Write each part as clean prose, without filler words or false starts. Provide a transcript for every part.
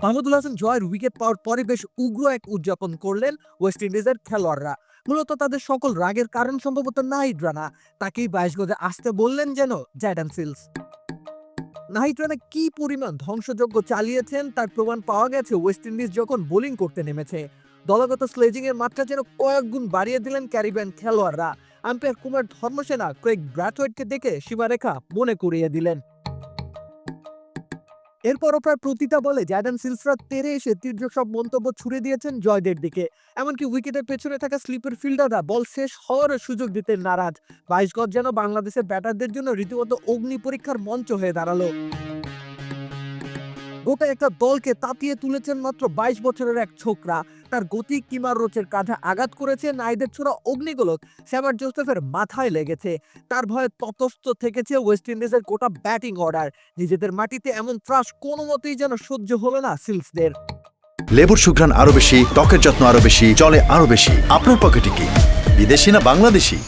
মাহমুদুল হাসান জয়ের উইকেট পাওয়ার পরে বেশ উগ্র এক উদযাপন করলেন ওয়েস্ট ইন্ডিজের খেলোয়াড়রা। মূলত তাদের সকল রাগের কারণ সম্ভবত নাহিদ রানা। তাকেই 22 গজে আসতে বললেন যেন জ্যাডন সিলস। নাহিদ রানা কি পরিমাণ ধ্বংসযজ্ঞ চালিয়েছেন তার প্রমাণ পাওয়া গেছে ওয়েস্ট ইন্ডিজ যখন বোলিং করতে নেমেছে। দলগত স্লেজিং এর মাত্রা যেন কয়েক গুণ বাড়িয়ে দিলেন ক্যারিবিয়ান খেলোয়াড়রা। আম্পায়ার কুমার ধর্মসেনা ক্রেগ ব্র্যাথওয়েটকে দেখে সীমারেখা মনে করিয়ে দিলেন। এরপরও প্রায় প্রতিটা বলে জ্যাডন সিলসরা তেড়ে এসে তীর্যক সব মন্তব্য ছুড়ে দিয়েছেন জয়দের দিকে। এমনকি উইকেটের পেছনে থাকা স্লিপের ফিল্ডাররা বল শেষ হওয়ার সুযোগ দিতে নারাজ। 22 গজ যেন বাংলাদেশের ব্যাটারদের জন্য রীতিমতো অগ্নি পরীক্ষার মঞ্চ হয়ে দাঁড়ালো। গোটা একটা দলকে তাতিয়ে তুলেছেন মাত্র 22 বছরের এক ছোকরা। তার গতি কিমার রোচের কাঁধে আঘাত করেছে, নাইদের ছোড়া অগ্নিগোলক স্যামার জোসেফের মাথায় লেগেছে। তার ভয়ে ততস্থ থেকেছে ওয়েস্ট ইন্ডিজের গোটা ব্যাটিং অর্ডার। নিজেদের মাটিতে এমন ত্রাস কোনো মতেই যেন সহ্য হলো না সিলসদের। লেবুর সুঘ্রাণ আরো বেশি, ত্বকের যত্ন আরো বেশি, চলে আরো বেশি। আপনার পকেটে কি বিদেশি না বাংলাদেশি?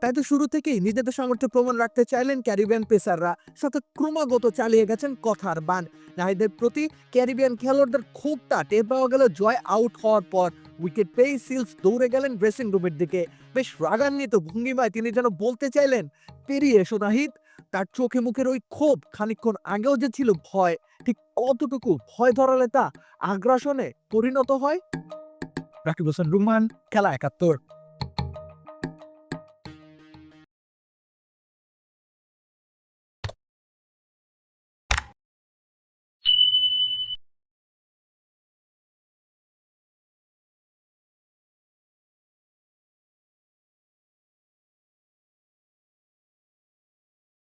তাই তো শুরু থেকেই নিজেদের সামর্থ্য প্রমাণ রাখতে চাইলেন ক্যারিবিয়ান পেসাররা, সাথে ক্রমাগত চালিয়ে গেছেন কথার বান। নাহিদের প্রতি ক্যারিবিয়ান খেলোয়াড়দের ক্ষোভটা টের পাওয়া গেল জয় আউট হওয়ার পর। উইকেট পেয়ে সিলস দৌড়ে গেলেন ড্রেসিং রুমের দিকে। বেশ রাগান্বিত ভঙ্গিমায় তিনি যেন বলতে চাইলেন, পেরিয়ে এসো নাহিদ। তার চোখে মুখের ওই ক্ষোভ খানিকক্ষণ আগেও যে ছিল ভয়, ঠিক কতটুকু ভয় ধরালে তা আগ্রাসনে পরিণত হয়। রাকিব হোসেন রুমান, খেলা ৭১।